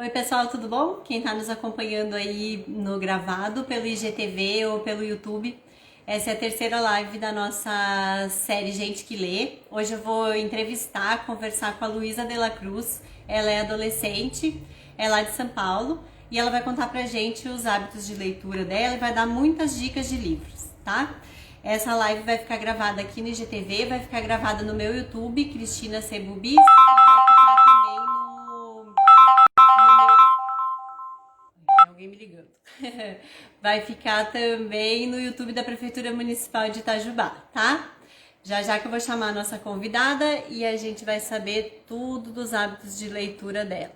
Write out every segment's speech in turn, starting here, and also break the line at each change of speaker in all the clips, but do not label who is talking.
Oi, pessoal, tudo bom? Quem está nos acompanhando aí no gravado pelo IGTV ou pelo YouTube, essa é a terceira live da nossa série Gente que Lê. Hoje eu vou entrevistar, conversar com a Luísa de la Cruz. Ela é adolescente, é lá de São Paulo e ela vai contar pra gente os hábitos de leitura dela e vai dar muitas dicas de livros, tá? Essa live vai ficar gravada aqui no IGTV, vai ficar gravada no meu YouTube, Cristina Sebubis, e vai ficar também tem alguém me ligando. Vai ficar também no YouTube da Prefeitura Municipal de Itajubá, tá? Já já que eu vou chamar a nossa convidada e a gente vai saber tudo dos hábitos de leitura dela.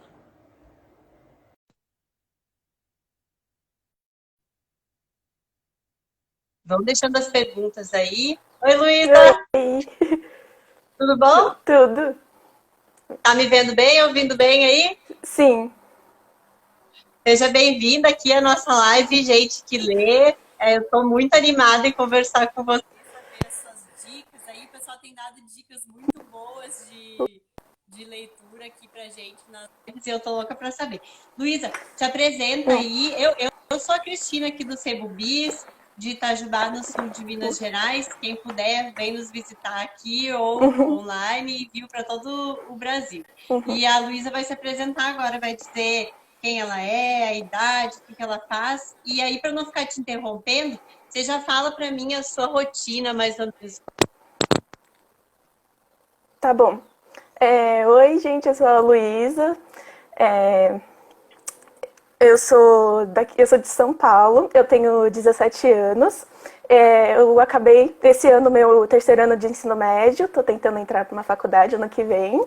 Vamos deixando as perguntas aí. Oi, Luísa,
Oi,
tudo bom?
tudo?
Tá me vendo bem, ouvindo bem aí?
Sim,
Seja bem-vinda aqui à nossa live, gente que lê. Eu estou muito animada em conversar com você, saber as suas dicas aí. O pessoal tem dado dicas muito boas de leitura aqui pra gente nas lives e eu tô louca para saber. Luísa, te apresenta aí. Eu sou a Cristina aqui do Sebubis, de Itajubá, no sul de Minas Gerais. Quem puder, vem nos visitar aqui ou online e viu para todo o Brasil. E a Luísa vai se apresentar agora, vai dizer quem ela é, a idade, o que ela faz. E aí, para não ficar te interrompendo, você já fala para mim a sua rotina, mais ou menos.
tá bom. Oi, gente, eu sou a Luísa. É, eu sou de São Paulo, eu tenho 17 anos. Eu acabei esse ano meu terceiro ano de ensino médio, tô tentando entrar para uma faculdade ano que vem.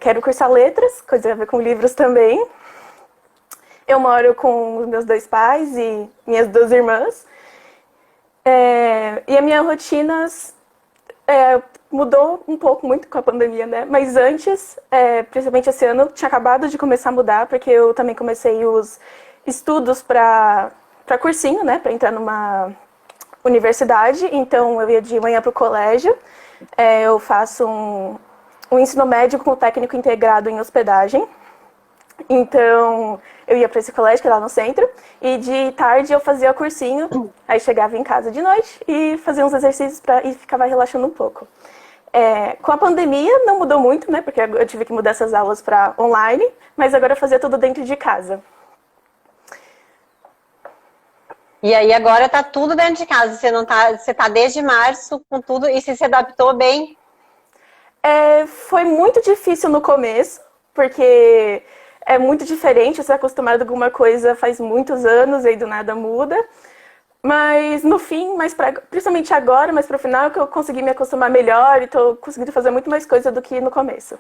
Quero cursar letras, coisa a ver com livros também. Eu moro com os meus dois pais e minhas duas irmãs. E a minha rotina mudou um pouco, muito com a pandemia, né? Mas antes, principalmente esse ano, tinha acabado de começar a mudar, porque eu também comecei os estudos para cursinho, né? Para entrar numa universidade. Então, eu ia de manhã para o colégio. Eu faço um ensino médio com técnico integrado em hospedagem. Então, eu ia para esse colégio que era lá no centro, e de tarde eu fazia cursinho, aí chegava em casa de noite e fazia uns exercícios e ficava relaxando um pouco. Com a pandemia não mudou muito, né, porque eu tive que mudar essas aulas para online, mas agora eu fazia tudo dentro de casa.
E aí agora tá tudo dentro de casa. Você tá desde março com tudo e se adaptou bem?
Foi muito difícil no começo, porque é muito diferente, você é acostumado a alguma coisa faz muitos anos e aí do nada muda. Mas no fim, principalmente agora, mas pro final, é que eu consegui me acostumar melhor e tô conseguindo fazer muito mais coisa do que no começo.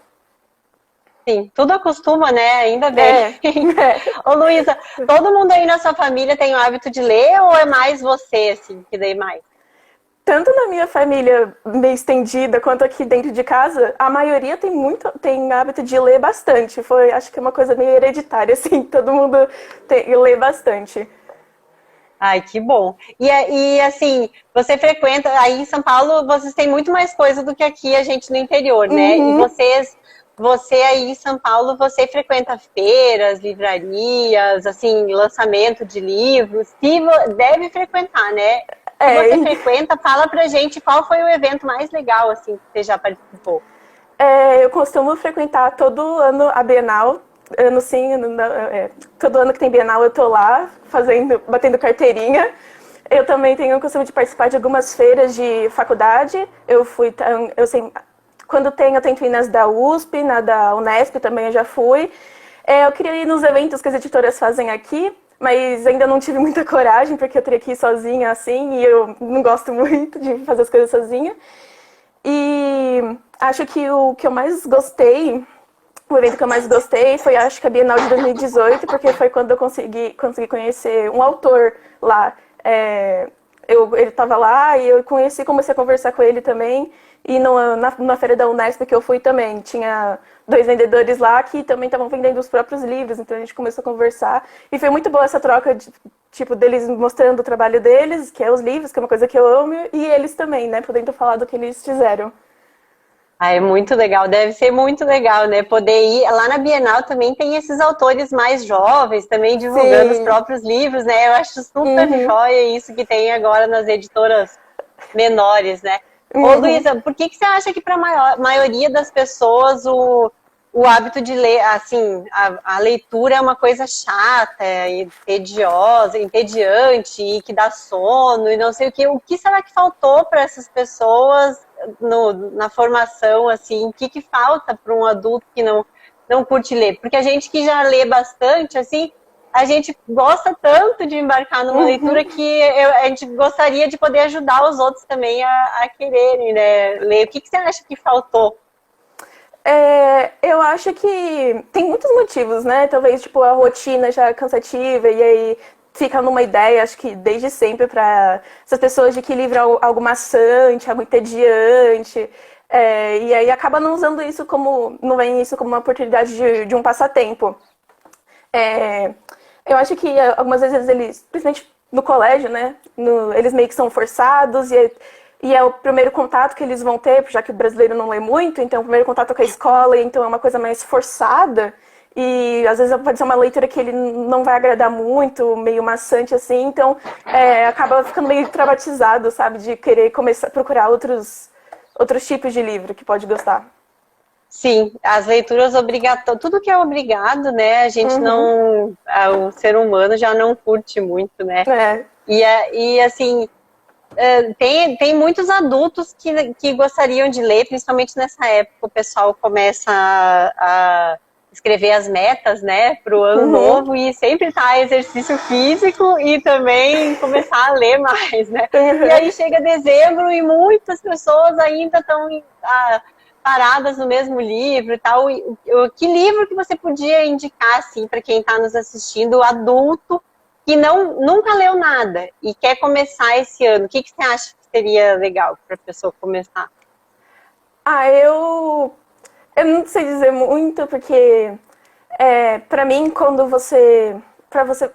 Sim, tudo acostuma, né? Ainda bem.
É, é.
Ô, Luísa, todo mundo aí na sua família tem o hábito de ler ou é mais você, assim, que lê mais?
Tanto na minha família meio estendida quanto aqui dentro de casa, a maioria tem hábito de ler bastante. Acho que é uma coisa meio hereditária, assim, todo mundo lê bastante.
Ai, que bom. E assim, você frequenta, aí em São Paulo, vocês têm muito mais coisa do que aqui a gente no interior, né? E
Uhum.
você aí em São Paulo, você frequenta feiras, livrarias, assim, lançamento de livros, deve frequentar, né? Se você
É,
frequenta, fala pra gente qual foi o evento mais legal, assim, que você já participou.
eu costumo frequentar todo ano a Bienal. Ano sim, ano não, todo ano que tem Bienal eu tô lá batendo carteirinha. Eu também tenho o costume de participar de algumas feiras de faculdade. Eu sei, quando tem, eu tento ir nas da USP, na da Unesp também eu já fui. Eu queria ir nos eventos que as editoras fazem aqui, mas ainda não tive muita coragem, porque eu teria que ir sozinha assim, e eu não gosto muito de fazer as coisas sozinha. E acho que o que eu mais gostei, o evento que eu mais gostei foi, acho que a Bienal de 2018, porque foi quando eu consegui conhecer um autor lá. Ele estava lá e eu comecei a conversar com ele também. E na feira da Unesp que eu fui também, tinha dois vendedores lá que também estavam vendendo os próprios livros, então a gente começou a conversar. E foi muito boa essa troca, tipo, deles mostrando o trabalho deles, que é os livros, que é uma coisa que eu amo, e eles também, né, podendo falar do que eles fizeram.
Ah, é muito legal, deve ser muito legal, né? Poder ir lá na Bienal também tem esses autores mais jovens também divulgando os
Sim.
próprios livros, né? Eu acho super
Uhum.
joia isso que tem agora nas editoras menores, né? Ô,
Uhum.
Luísa, por que que você acha que para a maioria das pessoas o hábito de ler, assim, a leitura é uma coisa chata e tediosa, entediante e que dá sono e não sei o quê? O que será que faltou para essas pessoas na formação, assim? O que que falta para um adulto que não curte ler? Porque a gente que já lê bastante, assim, a gente gosta tanto de embarcar numa leitura
Uhum.
que a gente gostaria de poder ajudar os outros também a quererem, né, ler. O que que você acha que faltou?
Eu acho que tem muitos motivos, né? Talvez, tipo, a rotina já é cansativa e aí fica numa ideia, acho que desde sempre, para essas pessoas de que livro é algo maçante, algo entediante. E aí acaba não usando isso como, não vem isso como uma oportunidade de um passatempo. É, eu acho que algumas vezes eles, principalmente no colégio, né? Eles meio que são forçados e é o primeiro contato que eles vão ter, já que o brasileiro não lê muito, então o primeiro contato com a escola, então é uma coisa mais forçada. E às vezes pode ser uma leitura que ele não vai agradar muito, meio maçante assim, então acaba ficando meio traumatizado, sabe? De querer começar a procurar outros tipos de livro que pode gostar.
Sim, as leituras obrigatórias, tudo que é obrigado, né? A gente
Uhum.
não, o ser humano já não curte muito, né?
É.
E assim, tem muitos adultos que gostariam de ler, principalmente nessa época, o pessoal começa a escrever as metas, né, para o ano
Uhum.
novo e sempre tá exercício físico e também começar a ler mais, né? E
Uhum.
aí chega dezembro e muitas pessoas ainda estão paradas no mesmo livro e tal. Que livro que você podia indicar, assim, para quem está nos assistindo, adulto, que nunca leu nada e quer começar esse ano? O que que você acha que seria legal para a pessoa começar?
Eu não sei dizer muito, porque para mim, quando você. Para você.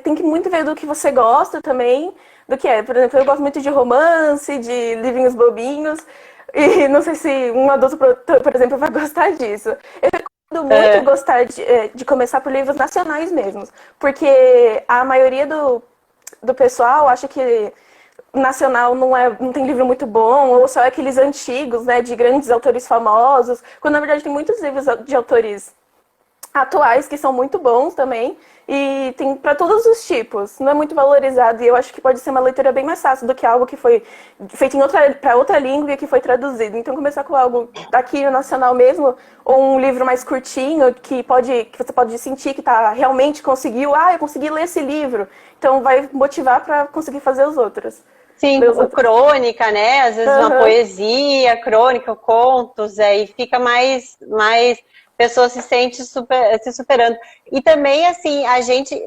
Tem que muito ver do que você gosta também. Do que é. Por exemplo, eu gosto muito de romance, de livrinhos bobinhos. E não sei se um adulto, por exemplo, vai gostar disso. Eu recomendo muito
É,
gostar de começar por livros nacionais mesmos. Porque a maioria do pessoal acha que nacional não tem livro muito bom, ou só aqueles antigos, né, de grandes autores famosos, quando na verdade tem muitos livros de autores atuais que são muito bons também, e tem para todos os tipos, não é muito valorizado, e eu acho que pode ser uma leitura bem mais fácil do que algo que foi feito para outra língua e que foi traduzido. Então começar com algo daqui no nacional mesmo, ou um livro mais curtinho que você pode sentir que tá realmente conseguiu, eu consegui ler esse livro. Então vai motivar para conseguir fazer os outros.
sim,
Ler os
o
outros.
crônica, né? Às vezes uma
Aham.
poesia, crônica, contos, aí fica mais pessoa se sente se superando. E também, assim,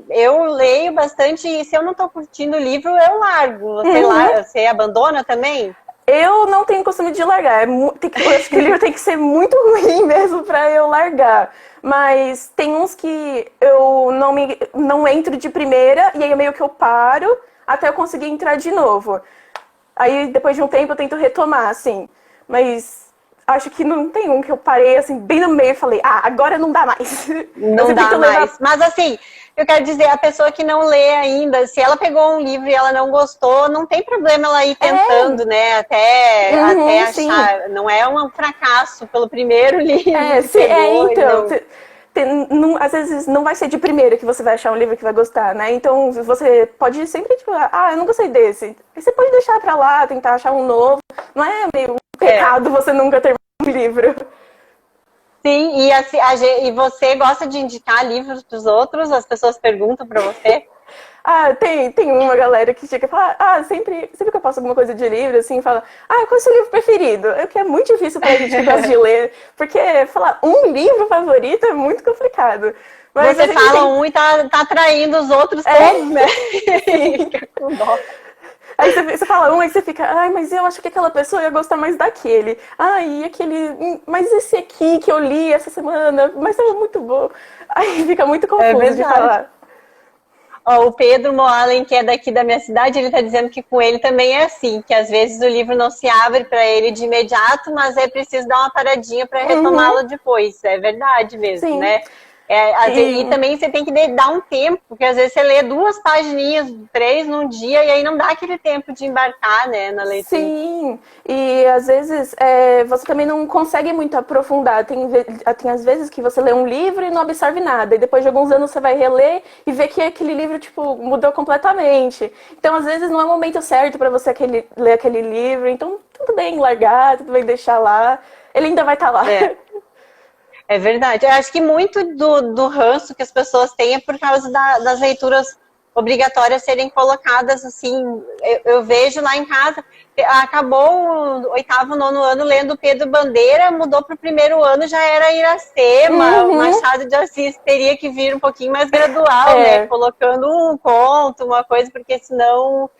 eu leio bastante e se eu não estou curtindo o livro, eu largo.
Uhum.
Você abandona também?
Eu não tenho costume de largar. Eu acho que o livro tem que ser muito ruim mesmo pra eu largar. Mas tem uns que eu não entro de primeira e aí meio que eu paro até eu conseguir entrar de novo. Aí depois de um tempo eu tento retomar, assim. Mas acho que não tem um que eu parei assim bem no meio e falei, agora não dá mais. Eu
Não
sempre
dá
tento levar.
mais. Mas assim, eu quero dizer, a pessoa que não lê ainda, se ela pegou um livro e ela não gostou, não tem problema ela ir
É,
tentando, né? Até
uhum, sim.
achar. Não é um fracasso pelo primeiro livro que pegou e
Então,
não.
às vezes não vai ser de primeira que você vai achar um livro que vai gostar, né? Então você pode sempre, tipo, eu não gostei desse. Aí você pode deixar pra lá, tentar achar um novo. Não é meio um
É.
pecado você nunca terminar um livro.
Sim, e, assim, e você gosta de indicar livros para os outros? As pessoas perguntam para você?
Tem uma galera que chega e fala, sempre que eu faço alguma coisa de livro, assim, fala, qual é o seu livro preferido? É que é muito difícil pra gente que gosta de ler, porque falar um livro favorito é muito complicado. Mas eu
Você
sempre
fala
tenho.
um e tá atraindo os outros
É,
todos, né?
sim.
Fica com dó.
Aí você fala um, aí você fica, mas eu acho que aquela pessoa ia gostar mais daquele. E aquele. Mas esse aqui que eu li essa semana, mas tava muito bom. Aí fica muito
É
confuso de
verdade.
falar.
Ó, o Pedro Moalen, que é daqui da minha cidade, ele tá dizendo que com ele também é assim, que às vezes o livro não se abre para ele de imediato, mas é preciso dar uma paradinha para retomá-lo depois. É verdade mesmo,
Sim.
né? E também você tem que dar um tempo, porque às vezes você lê 2 pagininhas, 3 num dia, e aí não dá aquele tempo de embarcar, né, na leitura.
Sim, e às vezes você também não consegue muito aprofundar. Tem às vezes que você lê um livro e não absorve nada, e depois de alguns anos você vai reler e vê que aquele livro, tipo, mudou completamente. Então, às vezes, não é o momento certo para você ler aquele livro, então tudo bem largar, tudo bem deixar lá, ele ainda vai estar lá.
É verdade. Eu acho que muito do ranço que as pessoas têm é por causa das leituras obrigatórias serem colocadas assim. Eu vejo lá em casa, acabou o 8º, 9º ano lendo Pedro Bandeira, mudou para o 1º ano, já era Iracema, o Machado de Assis teria que vir um pouquinho mais gradual, né? Colocando um conto, uma coisa, porque senão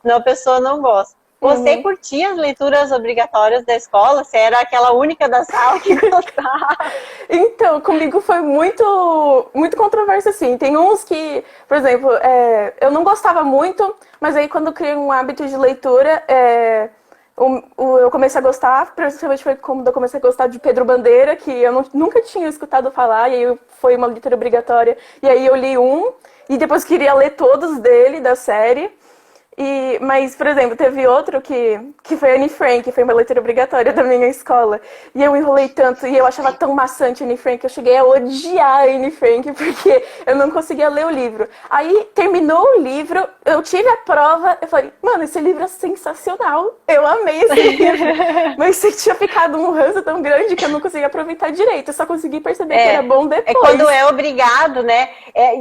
a pessoa não gosta. Você curtia as leituras obrigatórias da escola? Você era aquela única da sala que gostava?
Então, comigo foi muito, muito controverso, assim. Tem uns que, por exemplo, eu não gostava muito, mas aí quando eu criei um hábito de leitura, eu comecei a gostar, principalmente foi quando eu comecei a gostar de Pedro Bandeira, que eu nunca tinha escutado falar, e aí foi uma leitura obrigatória. E aí eu li e depois queria ler todos dele, da série. Mas, por exemplo, teve outro que foi Anne Frank, que foi uma leitura obrigatória da minha escola. E eu enrolei tanto, e eu achava tão maçante Anne Frank, que eu cheguei a odiar Anne Frank, porque eu não conseguia ler o livro. Aí, terminou o livro, eu tive a prova, eu falei, mano, esse livro é sensacional, eu amei esse livro. Mas tinha ficado um ranço tão grande que eu não conseguia aproveitar direito, eu só consegui perceber que era bom depois.
É quando é obrigado, né?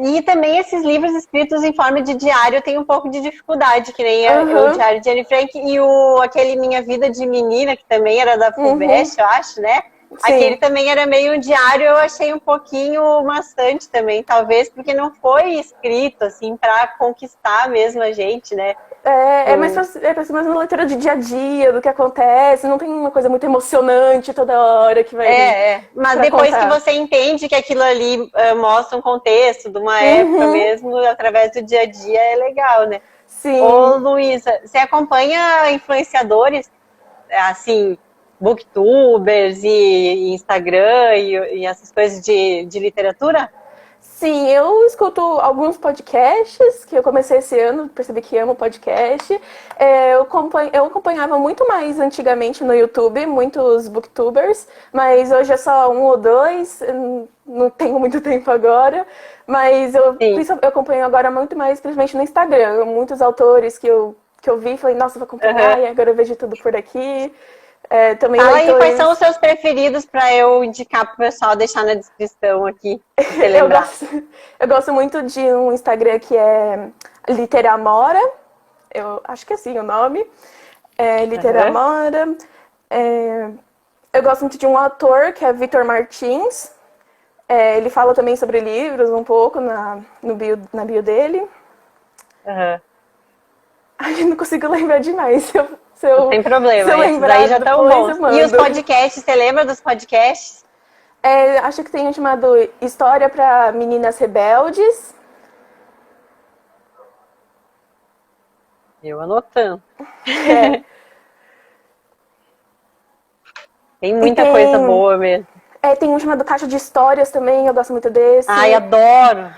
E também esses livros escritos em forma de diário tem um pouco de dificuldade, que nem o Diário de Anne Frank e aquele Minha Vida de Menina, que também era da FUVEST, eu acho, né? Sim. Aquele também era meio um diário, eu achei um pouquinho maçante também, talvez porque não foi escrito, assim, para conquistar mesmo a gente, né?
É mais uma leitura de dia a dia, do que acontece, não tem uma coisa muito emocionante toda hora que vai...
Mas depois contar. Que você entende que aquilo ali mostra um contexto de uma época mesmo, através do dia a dia, é legal, né?
Sim.
Ô, Luísa, você acompanha influenciadores, assim, booktubers e Instagram e essas coisas de literatura?
Sim, eu escuto alguns podcasts que eu comecei esse ano, percebi que amo podcast. Eu acompanhava muito mais antigamente no YouTube, muitos booktubers, mas hoje é só 1 ou 2, não tenho muito tempo agora. Mas eu acompanho agora muito mais, principalmente no Instagram, muitos autores que eu vi e falei, nossa, vou acompanhar, e agora eu vejo tudo por aqui. Também
fala aí quais são os seus preferidos para eu indicar pro pessoal, deixar na descrição aqui, pra você lembrar.
Eu gosto muito de um Instagram que é Literamora, eu acho que é assim o nome, Literamora. Eu gosto muito de um autor que é Vitor Martins, ele fala também sobre livros um pouco na bio dele. Ai, eu não consigo lembrar demais.
Não tem problema, esses aí já estão bons. E os podcasts, você lembra dos podcasts?
Acho que tem um chamado História para Meninas Rebeldes.
Eu anotando. Tem muita coisa boa mesmo.
Tem um chamado Caixa de Histórias também, eu gosto muito desse.
Ai, adoro!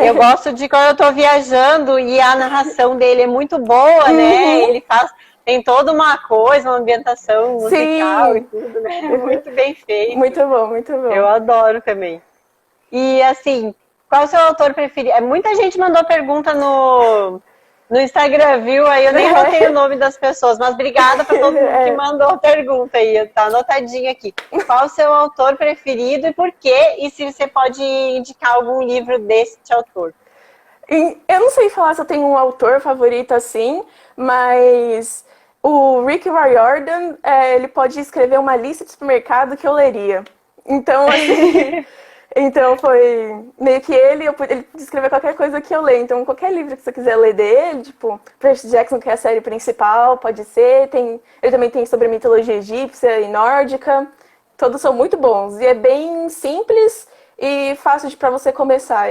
Eu gosto de quando eu tô viajando e a narração dele é muito boa, né? Ele tem toda uma coisa, uma ambientação musical e tudo, né? Muito bem feito.
Muito bom, muito bom.
Eu adoro também. E assim, qual é o seu autor preferido? Muita gente mandou pergunta no Instagram, viu? Aí eu nem anotei o nome das pessoas, mas obrigada para todo mundo que mandou pergunta aí, tá anotadinho aqui. Qual o seu autor preferido e por quê? E se você pode indicar algum livro deste autor?
Eu não sei falar se eu tenho um autor favorito assim, mas o Rick Riordan, ele pode escrever uma lista de supermercado que eu leria. Então, assim... Então foi meio que ele escreveu qualquer coisa que eu leio. Então qualquer livro que você quiser ler dele, tipo Percy Jackson, que é a série principal, pode ser. Ele também tem sobre mitologia egípcia e nórdica. Todos são muito bons. E é bem simples e fácil para você começar.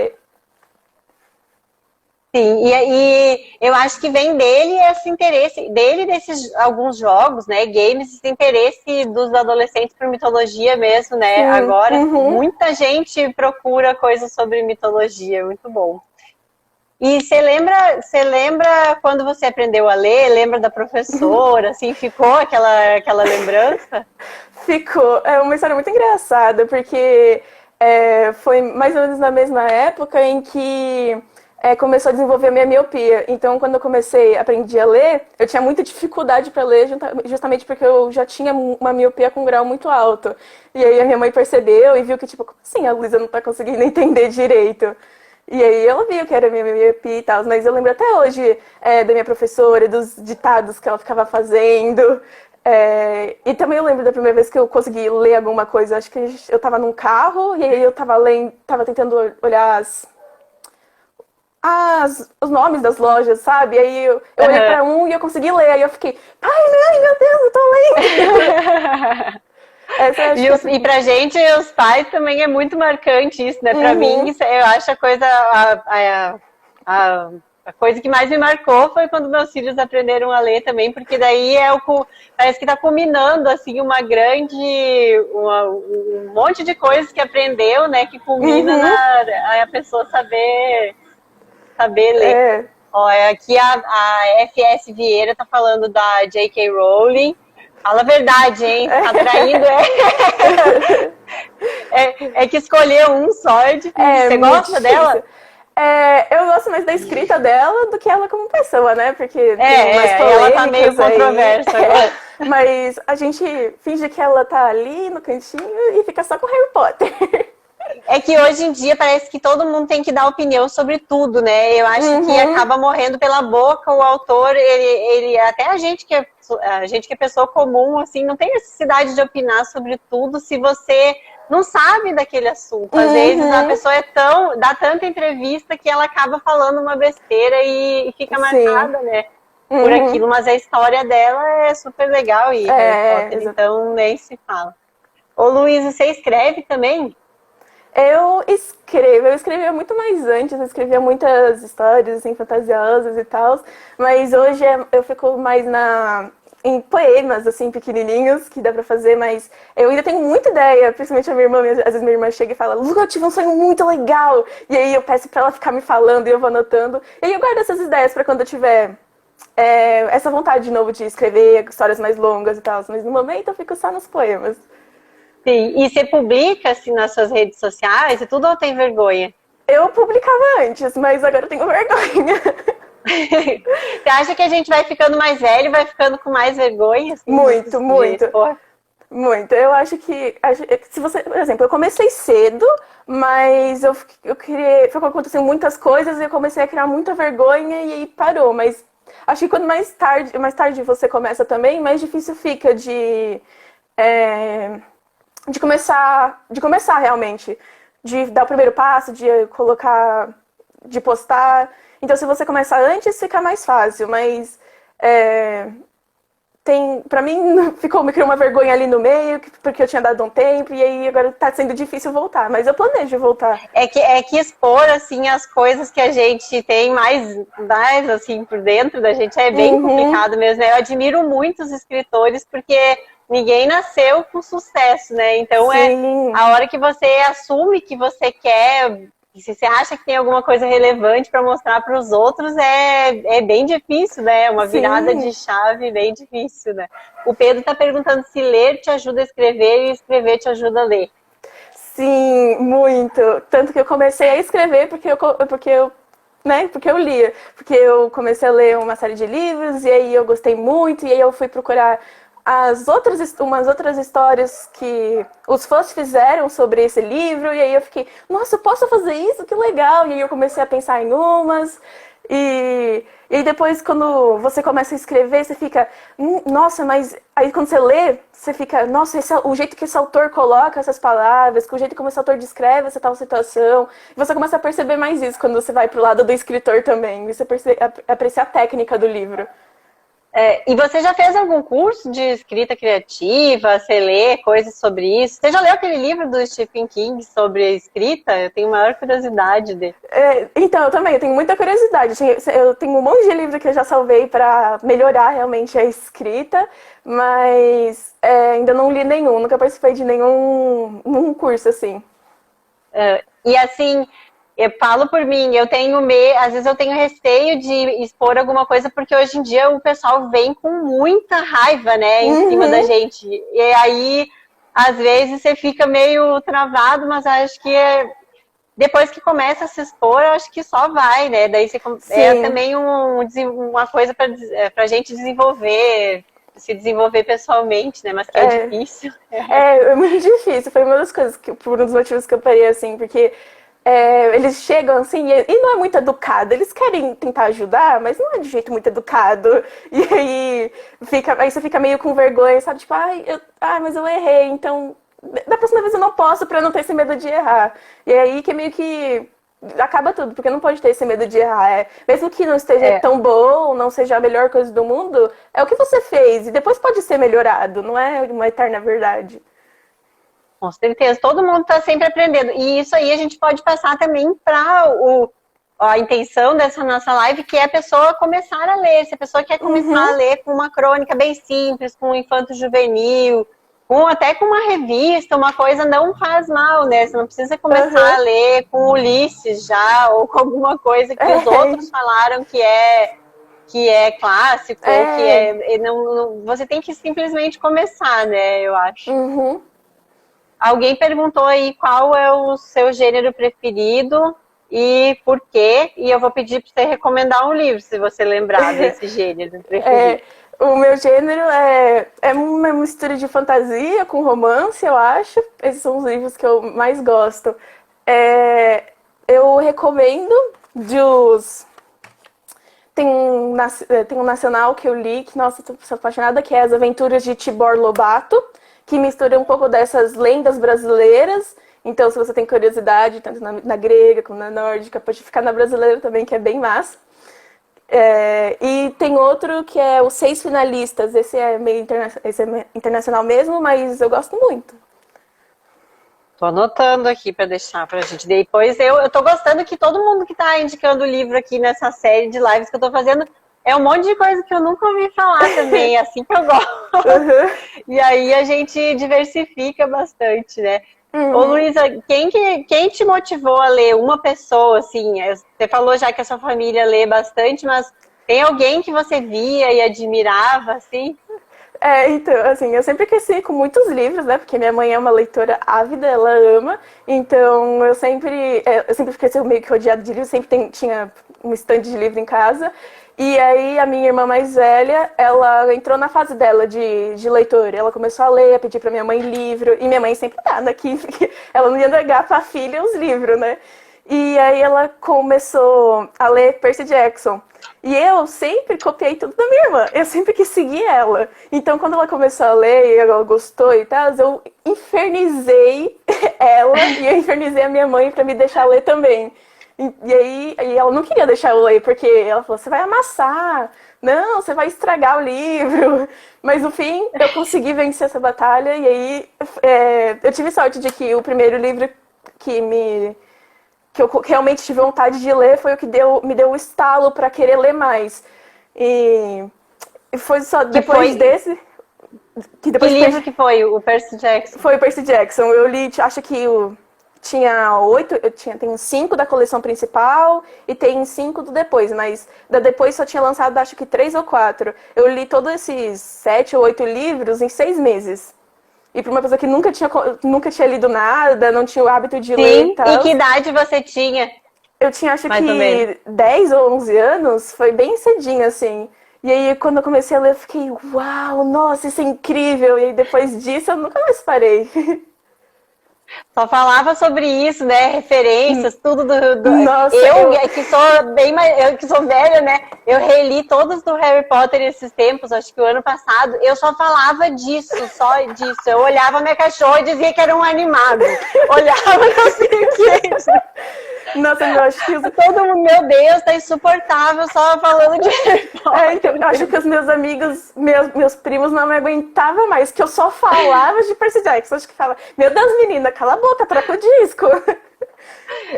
Sim, e eu acho que vem dele esse interesse, dele desses alguns jogos, né, games, esse interesse dos adolescentes por mitologia mesmo, né,
Sim.
agora
Uhum.
muita gente procura coisas sobre mitologia, muito bom. E você lembra quando você aprendeu a ler, lembra da professora, assim, ficou aquela lembrança?
Ficou. É uma história muito engraçada, porque foi mais ou menos na mesma época em que começou a desenvolver a minha miopia. Então, quando eu aprendi a ler, eu tinha muita dificuldade para ler, justamente porque eu já tinha uma miopia com um grau muito alto. E aí a minha mãe percebeu e viu que, tipo, como assim a Luísa não tá conseguindo entender direito? E aí ela viu que era minha miopia e tal, mas eu lembro até hoje da minha professora, dos ditados que ela ficava fazendo. E também eu lembro da primeira vez que eu consegui ler alguma coisa. Acho que eu tava num carro e aí eu tava lendo, tava tentando olhar os nomes das lojas, sabe? Aí eu olhei
Uhum.
pra um e eu consegui ler. Aí eu fiquei, pai, mãe, meu Deus, eu tô lendo! Essa eu acho que é
E pra gente, os pais também é muito marcante isso, né? Pra mim,
Uhum.
eu acho a coisa que mais me marcou foi quando meus filhos aprenderam a ler também, porque daí parece que tá culminando, assim, um monte de coisas que aprendeu, né? Que culmina
Uhum.
a pessoa saber ler.
É.
Ó, aqui a FS Vieira tá falando da J.K. Rowling. Fala a verdade, hein? Tá traindo. É que escolher um só é difícil.
É
Você
muito
gosta dela?
difícil. Eu gosto mais da escrita dela do que ela como pessoa, né? Porque tem umas
Ela tá meio
polêmicas aí.
controversa agora.
Mas a gente finge que ela tá ali no cantinho e fica só com Harry Potter.
É que hoje em dia parece que todo mundo tem que dar opinião sobre tudo, né? Eu acho que
Uhum.
acaba morrendo pela boca o autor, até a gente que é pessoa comum, assim, não tem necessidade de opinar sobre tudo se você não sabe daquele assunto. Às vezes a
Uhum.
pessoa dá tanta entrevista que ela acaba falando uma besteira e fica
Sim.
marcada, né? Por
Uhum.
aquilo, mas a história dela é super legal e Harry Potter,
Exato.
então nem se fala. Ô Luiz, você escreve também?
Eu escrevia muito mais antes, eu escrevia muitas histórias assim, fantasiosas e tal, mas hoje eu fico mais em poemas, assim, pequenininhos, que dá pra fazer, mas eu ainda tenho muita ideia, principalmente a minha irmã, às vezes minha irmã chega e fala, Lu, eu tive um sonho muito legal, e aí eu peço pra ela ficar me falando e eu vou anotando, e aí eu guardo essas ideias pra quando eu tiver essa vontade de novo de escrever histórias mais longas e tal, mas no momento eu fico só nos poemas.
Sim, e você publica assim nas suas redes sociais e tudo ou tem vergonha?
Eu publicava antes, mas agora eu tenho vergonha.
Você acha que a gente vai ficando mais velho, vai ficando com mais vergonha assim,
Muito,
de
muito.
expor?
Muito. Eu acho que se você, por exemplo, eu comecei cedo, mas eu queria, foi acontecendo muitas coisas e eu comecei a criar muita vergonha e aí parou, mas acho que quando mais tarde você começa também, mais difícil fica é, de começar realmente, de dar o primeiro passo, de colocar, de postar. Então, se você começar antes, fica mais fácil, mas é, pra mim, me criou uma vergonha ali no meio, porque eu tinha dado um tempo, e aí agora tá sendo difícil voltar, mas eu planejo voltar.
É que expor assim as coisas que a gente tem mais assim por dentro da gente é bem
Uhum,
complicado mesmo, né? Eu admiro muito os escritores porque ninguém nasceu com sucesso, né? Então é
sim,
a hora que você assume que você quer, se você acha que tem alguma coisa relevante para mostrar para os outros, é bem difícil, né? É uma virada
sim,
de chave bem difícil, né? O Pedro está perguntando se ler te ajuda a escrever e escrever te ajuda a ler.
sim, muito. Tanto que eu comecei a escrever porque eu lia. Porque eu comecei a ler uma série de livros e aí eu gostei muito, e aí eu fui procurar umas outras histórias que os fãs fizeram sobre esse livro, e aí eu fiquei, nossa, eu posso fazer isso? Que legal! E aí eu comecei a pensar em umas, e aí depois, quando você começa a escrever, você fica, nossa, mas aí quando você lê, você fica, nossa, o jeito que esse autor coloca essas palavras, o jeito como esse autor descreve essa tal situação. E você começa a perceber mais isso quando você vai pro lado do escritor também. Você aprecia a técnica do livro.
E você já fez algum curso de escrita criativa? Você lê coisas sobre isso? Você já leu aquele livro do Stephen King sobre a escrita? Eu tenho maior curiosidade dele.
Então, eu também, eu tenho muita curiosidade. Eu tenho um monte de livro que eu já salvei para melhorar realmente a escrita, mas ainda não li nenhum, nunca participei de nenhum curso assim.
E assim, eu falo por mim, às vezes eu tenho receio de expor alguma coisa, porque hoje em dia o pessoal vem com muita raiva, né, em cima da gente. E aí, às vezes, você fica meio travado, mas acho que depois que começa a se expor, eu acho que só vai, né? Daí é também uma coisa pra gente se desenvolver pessoalmente, né? Mas que é difícil.
É muito difícil. Foi uma das coisas por um dos motivos que eu parei assim, porque eles chegam assim e não é muito educado. Eles querem tentar ajudar, mas não é de jeito muito educado. E aí você fica meio com vergonha, sabe? Tipo, mas eu errei, então da próxima vez eu não posso pra não ter esse medo de errar. E aí que meio que acaba tudo, porque não pode ter esse medo de errar. Mesmo que não esteja tão bom, não seja a melhor coisa do mundo, é o que você fez. E depois pode ser melhorado, não é uma eterna verdade.
Com certeza, todo mundo está sempre aprendendo. E isso aí a gente pode passar também para a intenção dessa nossa live, que é a pessoa começar a ler. Se a pessoa quer começar a ler com uma crônica bem simples, com um infanto-juvenil, até com uma revista, uma coisa não faz mal, né? Você não precisa começar a ler com Ulisses já, ou com alguma coisa que os outros falaram que é clássico, ou você tem que simplesmente começar, né? Eu acho. Alguém perguntou aí qual é o seu gênero preferido e por quê, e eu vou pedir para você recomendar um livro, se você lembrar desse gênero preferido.
O meu gênero é uma mistura de fantasia com romance, eu acho. Esses são os livros que eu mais gosto. Eu recomendo Tem um nacional que eu li, que, nossa, eu sou apaixonada, que é As Aventuras de Tibor Lobato, que mistura um pouco dessas lendas brasileiras. Então, se você tem curiosidade, tanto na grega como na nórdica, pode ficar na brasileira também, que é bem massa. E tem outro que é Os Seis Finalistas. Esse é meio internacional mesmo, mas eu gosto muito.
Tô anotando aqui para deixar pra gente. Depois eu tô gostando que todo mundo que tá indicando o livro aqui nessa série de lives que eu tô fazendo é um monte de coisa que eu nunca ouvi falar também, é assim que eu gosto. E aí a gente diversifica bastante, né? Ô, Luísa, quem te motivou a ler? Uma pessoa, assim, você falou já que a sua família lê bastante, mas tem alguém que você via e admirava, assim?
Então, assim, eu sempre cresci com muitos livros, né? Porque minha mãe é uma leitora ávida, ela ama. Então, eu sempre cresci meio que rodeada de livros, sempre tinha um estande de livro em casa. E aí, a minha irmã mais velha, ela entrou na fase dela de leitora. Ela começou a ler, a pedir pra minha mãe livro. E minha mãe sempre dá aqui, ela não ia negar pra filha os livros, né? E aí ela começou a ler Percy Jackson. E eu sempre copiei tudo da minha irmã. Eu sempre quis seguir ela. Então, quando ela começou a ler e ela gostou e tal, eu infernizei ela e eu infernizei a minha mãe pra me deixar ler também. E aí ela não queria deixar eu ler, porque ela falou, você vai amassar. Não, você vai estragar o livro. Mas, no fim, eu consegui vencer essa batalha. E aí, eu tive sorte de que o primeiro livro que eu realmente tive vontade de ler foi o que me deu o estalo para querer ler mais. E foi só depois desse...
Que livro que foi? O Percy Jackson?
Foi o Percy Jackson. Eu li, acho que tinha 8, tem 5 da coleção principal e tem 5 do depois, mas da depois só tinha lançado acho que 3 ou 4. Eu li todos esses 7 ou 8 livros em 6 meses. E para uma pessoa que nunca tinha lido nada, não tinha o hábito de ler e tal.
E que idade você tinha?
Eu tinha, acho que 10 ou 11 anos, foi bem cedinho, assim. E aí, quando eu comecei a ler, eu fiquei, uau, nossa, isso é incrível. E aí, depois disso, eu nunca mais parei.
Só falava sobre isso, né? Referências, tudo
Nossa,
eu que sou velha, né? Eu reli todos do Harry Potter esses tempos, acho que o ano passado. Eu só falava disso, só disso. Eu olhava minha cachorra e dizia que era um animado. Olhava, não sei o que.
Nossa, eu acho que
Todo mundo, meu Deus, tá insuportável só falando de Harry Potter.
então, eu acho que os meus amigos, meus primos não me aguentavam mais, que eu só falava de Percy Jackson. Acho que fala, meu Deus, menina, cala a boca, troca o disco.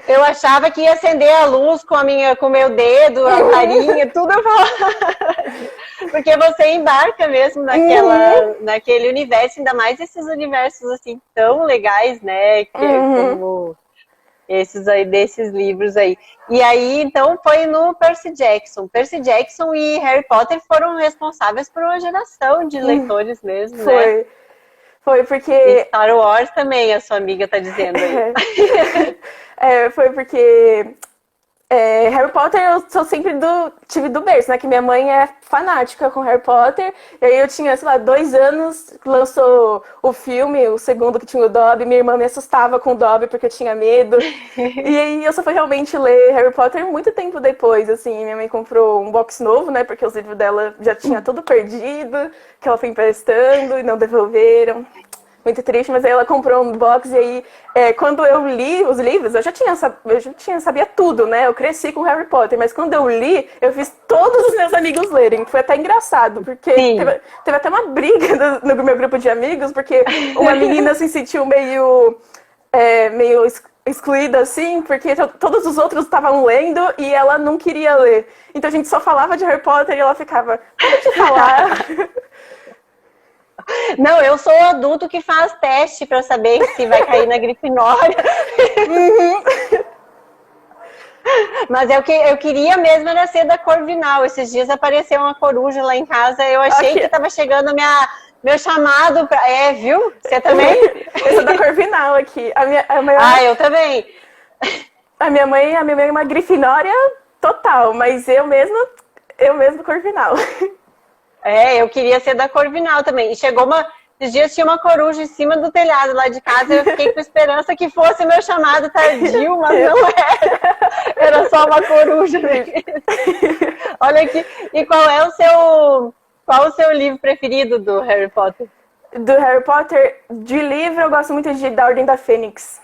Eu achava que ia acender a luz com o meu dedo, a varinha, tudo eu falava. Porque você embarca mesmo naquele universo, ainda mais esses universos assim tão legais, né? Que é como esses aí, desses livros aí. E aí, então, foi no Percy Jackson. Percy Jackson e Harry Potter foram responsáveis por uma geração de leitores mesmo, né?
Foi porque...
E Star Wars também, a sua amiga tá dizendo aí.
Foi porque Harry Potter eu sou sempre tive do berço, né? Que minha mãe é fanática com Harry Potter. E aí eu tinha, sei lá, 2 anos, lançou o filme, o segundo que tinha o Dobby. Minha irmã me assustava com o Dobby porque eu tinha medo. E aí eu só fui realmente ler Harry Potter muito tempo depois, assim. Minha mãe comprou um box novo, né? Porque os livros dela já tinha tudo perdido, que ela foi emprestando e não devolveram. Muito triste, mas aí ela comprou um box e aí, quando eu li os livros, eu já sabia tudo, né? Eu cresci com Harry Potter, mas quando eu li, eu fiz todos os meus amigos lerem. Foi até engraçado, porque teve até uma briga no meu grupo de amigos, porque uma menina se sentiu meio excluída, assim, porque todos os outros estavam lendo e ela não queria ler. Então a gente só falava de Harry Potter e ela ficava, pode falar.
Não, eu sou o adulto que faz teste pra saber se vai cair na Grifinória. Mas eu queria mesmo era ser da Corvinal. Esses dias apareceu uma coruja lá em casa. Eu achei que tava chegando meu chamado pra... viu? Você também?
Eu sou da Corvinal aqui.
Eu também.
A minha mãe é uma Grifinória total, mas eu mesmo Corvinal.
Eu queria ser da Corvinal também. E esses dias tinha uma coruja em cima do telhado lá de casa. Eu fiquei com esperança que fosse meu chamado tardio, mas não era. Era só uma coruja mesmo. Olha aqui. E qual o seu livro preferido do Harry Potter?
Do Harry Potter, de livro, eu gosto muito da Ordem da Fênix.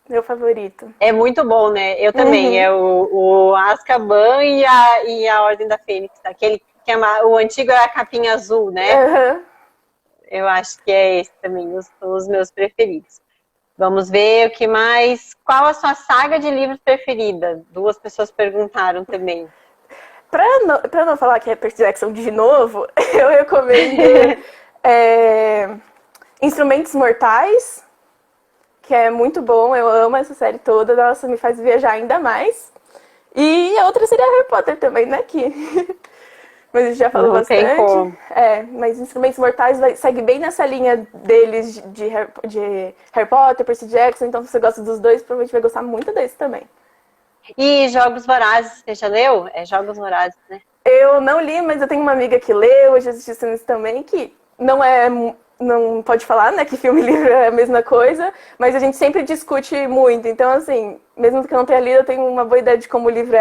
Meu favorito.
É muito bom, né? Eu também. É o Azkaban e a Ordem da Fênix. Aquele o antigo é a capinha azul, né? Eu acho que é esse também, os meus preferidos. Vamos ver o que mais. Qual a sua saga de livros preferida? 2 pessoas perguntaram também.
Pra não falar que é Percy Jackson de novo, eu recomendo Instrumentos Mortais, que é muito bom, eu amo essa série toda, nossa, me faz viajar ainda mais. E a outra seria Harry Potter também, né? Mas a gente já falou bastante.
Tem como.
Mas Instrumentos Mortais segue bem nessa linha deles de Harry Potter, Percy Jackson, então se você gosta dos dois, provavelmente vai gostar muito desse também.
E Jogos Vorazes, você já leu? É Jogos Vorazes, né?
Eu não li, mas eu tenho uma amiga que leu, eu já assisti filmes também, que não pode falar, né, que filme e livro é a mesma coisa, mas a gente sempre discute muito. Então, assim, mesmo que eu não tenha lido, eu tenho uma boa ideia de como o livro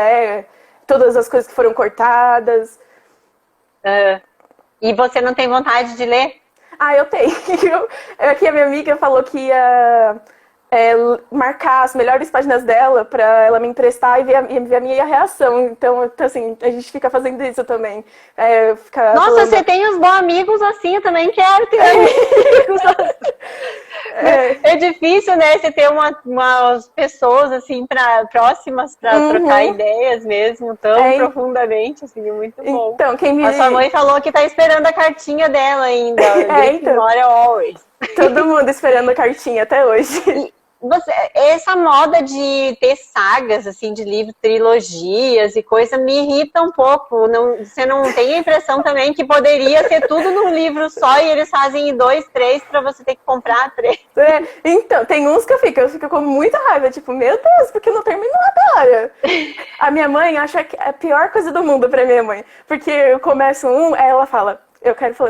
todas as coisas que foram cortadas.
E você não tem vontade de ler?
Eu tenho. Aqui a minha amiga falou que ia marcar as melhores páginas dela pra ela me emprestar e ver a minha reação. Então, assim, a gente fica fazendo isso também.
Nossa, você tem uns bons amigos assim, eu também quero ter amigos assim. É difícil, né, você ter umas pessoas assim próximas para trocar ideias mesmo, tão profundamente, assim, muito bom.
Então,
a sua mãe falou que tá esperando a cartinha dela ainda, Grifinória Always.
Todo mundo esperando a cartinha até hoje.
Essa moda de ter sagas, assim, de livros, trilogias e coisa, me irrita um pouco. Você não tem a impressão também que poderia ser tudo num livro só e eles fazem em 2, 3 para você ter que comprar 3?
Então, tem uns que eu fico com muita raiva, tipo, meu Deus, porque não terminou agora? A minha mãe acha que é a pior coisa do mundo pra minha mãe, porque eu começo aí ela fala,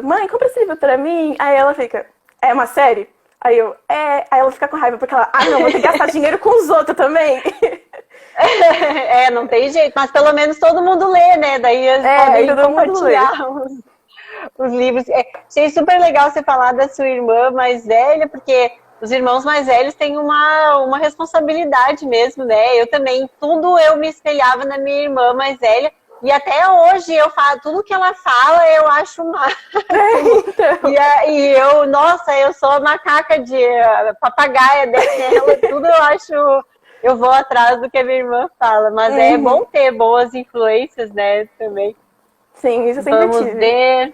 mãe, compra esse livro pra mim, aí ela fica, é uma série? Aí aí ela fica com raiva, porque ela, não, vou ter que gastar dinheiro com os outros também.
Não tem jeito, mas pelo menos todo mundo lê, né? Daí eles podem compartilhar os livros. Achei super legal você falar da sua irmã mais velha, porque os irmãos mais velhos têm uma responsabilidade mesmo, né? Eu também, tudo eu me espelhava na minha irmã mais velha. E até hoje eu falo, tudo que ela fala eu acho máximo.
Então.
E eu, nossa, eu sou a macaca de papagaia dela, tudo eu acho, eu vou atrás do que a minha irmã fala. Mas é bom ter boas influências, né, também.
Sim, isso eu sempre
Vamos
tive.
ver.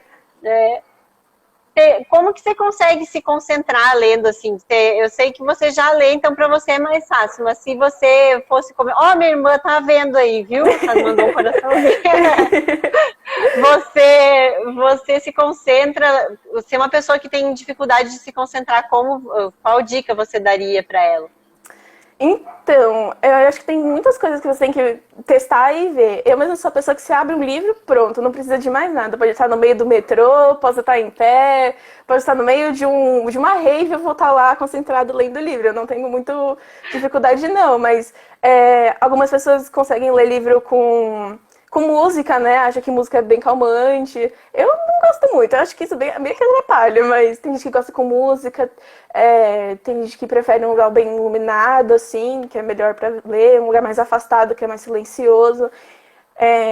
Como que você consegue se concentrar lendo, assim? Eu sei que você já lê, então para você é mais fácil. Mas se você fosse comer... Ó, minha irmã tá vendo aí, viu? Ela mandou um coraçãozinho. Você se concentra... Você é uma pessoa que tem dificuldade de se concentrar. Qual dica você daria para ela?
Então, eu acho que tem muitas coisas que você tem que testar e ver. Eu mesmo sou a pessoa que se abre um livro, pronto, não precisa de mais nada. Pode estar no meio do metrô, posso estar em pé, pode estar no meio de uma rave, eu vou estar lá concentrado lendo o livro. Eu não tenho muito dificuldade, não, mas algumas pessoas conseguem ler livro com música, né? Acha que música é bem calmante. Eu não gosto muito, eu acho que isso meio que atrapalha, mas tem gente que gosta com música, tem gente que prefere um lugar bem iluminado, assim, que é melhor pra ler, um lugar mais afastado, que é mais silencioso.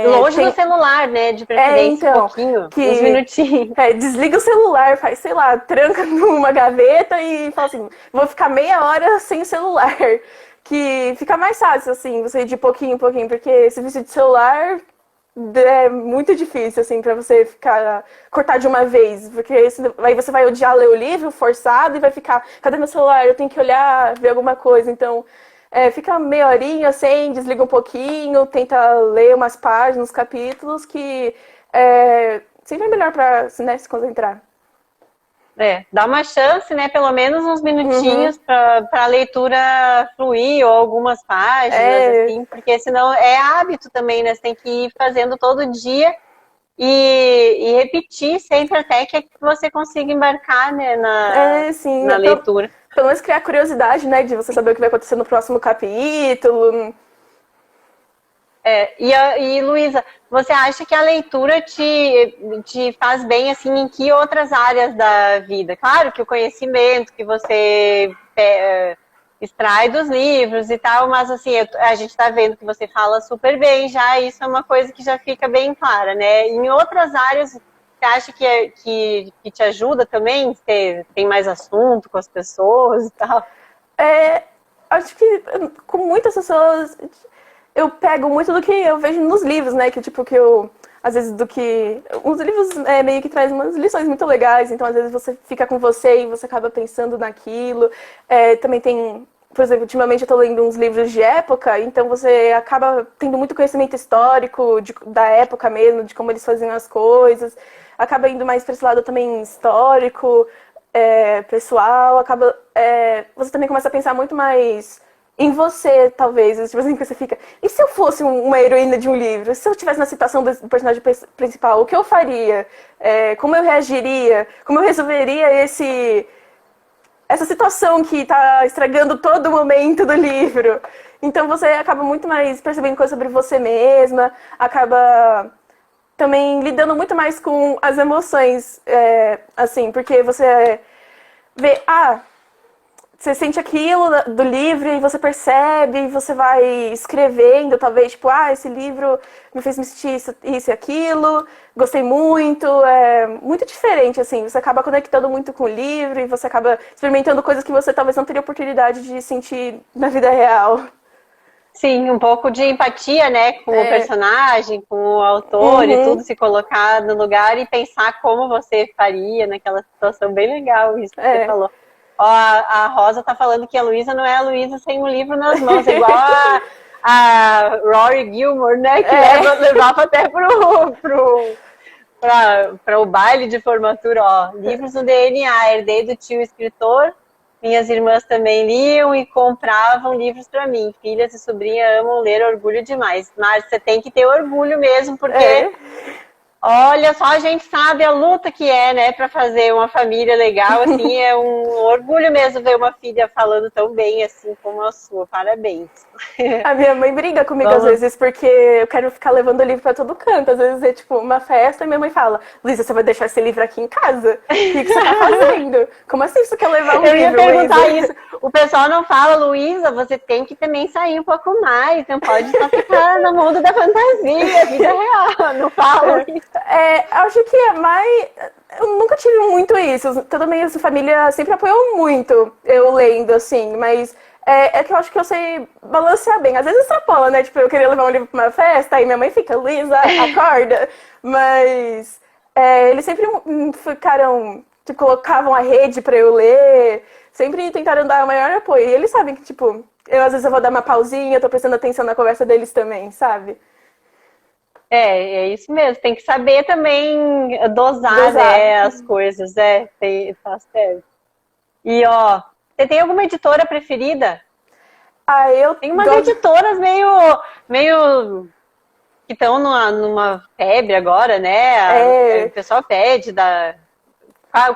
Longe do celular, né? De preferência
então,
um pouquinho, uns minutinhos.
Desliga o celular, faz, sei lá, tranca numa gaveta e fala assim, vou ficar meia hora sem o celular. Que fica mais fácil, assim, você ir de pouquinho em pouquinho, porque esse vício de celular é muito difícil, assim, pra você cortar de uma vez, porque aí você vai odiar ler o livro forçado e vai ficar, cadê meu celular? Eu tenho que olhar, ver alguma coisa, então fica meia horinha, assim, desliga um pouquinho, tenta ler umas páginas, uns capítulos, que sempre é melhor pra, né, se concentrar.
Dá uma chance, né? Pelo menos uns minutinhos para a leitura fluir, ou algumas páginas, assim, porque senão é hábito também, né? Você tem que ir fazendo todo dia e repetir sempre até que você consiga embarcar, né, na leitura.
Pelo menos criar curiosidade, né? De você saber o que vai acontecer no próximo capítulo.
E Luísa, você acha que a leitura te faz bem, assim, em que outras áreas da vida? Claro que o conhecimento que você extrai dos livros e tal, mas, assim, a gente está vendo que você fala super bem já, isso é uma coisa que já fica bem clara, né? Em outras áreas, você acha que te ajuda também? Tem mais assunto com as pessoas e tal?
Acho que com muitas pessoas... Eu pego muito do que eu vejo nos livros, né? Que tipo, às vezes os livros meio que trazem umas lições muito legais, então às vezes você fica com você e você acaba pensando naquilo. Também tem, por exemplo, ultimamente eu tô lendo uns livros de época, então você acaba tendo muito conhecimento histórico da época mesmo, de como eles faziam as coisas. Acaba indo mais pra esse lado também histórico, pessoal, você também começa a pensar muito mais em você, talvez, tipo assim, que você fica... E se eu fosse uma heroína de um livro? Se eu estivesse na situação do personagem principal, o que eu faria? Como eu reagiria? Como eu resolveria essa situação que tá estragando todo o momento do livro? Então você acaba muito mais percebendo coisas sobre você mesma, acaba também lidando muito mais com as emoções, assim, porque você vê... Você sente aquilo do livro e você percebe, e você vai escrevendo, talvez, tipo, esse livro me fez me sentir isso e aquilo, gostei muito, é muito diferente, assim, você acaba conectando muito com o livro e você acaba experimentando coisas que você talvez não teria oportunidade de sentir na vida real.
Sim, um pouco de empatia, né, com o personagem, com o autor e tudo, se colocar no lugar e pensar como você faria naquela situação. Bem legal isso que você falou. Ó, a Rosa tá falando que a Luísa não é a Luísa sem um livro nas mãos, é igual a Rory Gilmore, né? Que levava até para o baile de formatura, ó. Livros no DNA, herdei do tio escritor, minhas irmãs também liam e compravam livros para mim. Filhas e sobrinha amam ler, orgulho demais. Mas você tem que ter orgulho mesmo, porque... Olha, só a gente sabe a luta que é, né, para fazer uma família legal, assim, é um orgulho mesmo ver uma filha falando tão bem, assim, como a sua. Parabéns.
A minha mãe briga comigo às
Vamos.
vezes porque eu quero ficar levando o livro pra todo canto. Às vezes é tipo uma festa e minha mãe fala: Luísa, você vai deixar esse livro aqui em casa? O que você tá fazendo? Como assim você quer levar um
Eu ia
livro,
perguntar
Luísa?
isso. O pessoal não fala, Luísa, você tem que também sair um pouco mais, não pode só ficar no mundo da fantasia, vida real. Não falam isso.
Acho que é mais. Eu nunca tive muito isso. Toda minha família sempre apoiou muito eu lendo, assim, mas que eu acho que eu sei balancear bem. Às vezes extrapola, né? Tipo, eu queria levar um livro pra uma festa, aí minha mãe fica, Luísa, acorda. Mas eles sempre ficaram, tipo, colocavam a rede pra eu ler, sempre tentaram dar o maior apoio. E eles sabem que, tipo, às vezes eu vou dar uma pausinha, eu tô prestando atenção na conversa deles também, sabe?
É isso mesmo. Tem que saber também dosar,
Dosar.
né, as coisas. Tá certo. E, ó, você tem alguma editora preferida?
Ah, eu
Tem umas
gosto.
editoras meio que estão numa febre agora, né? O
É,
pessoal pede da.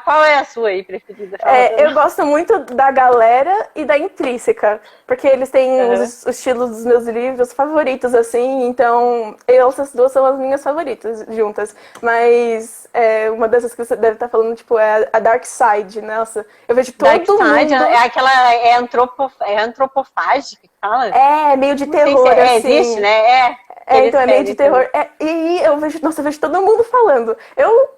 Qual é a sua aí preferida? Fala pra
eu
nós.
gosto muito da Galera e da Intrínseca, porque eles têm
Aham.
os estilos dos meus livros favoritos, assim, então essas duas são as minhas favoritas juntas. Mas uma dessas que você deve estar falando, tipo, é a Dark Side. Nossa, eu vejo
Dark
todo
Side
mundo.
é aquela. É antropofágica que fala?
Meio de
Não sei se
terror,
existe,
assim.
né? Que eles
Então é meio de
pedem
terror.
também.
E eu vejo, nossa, eu vejo todo mundo falando.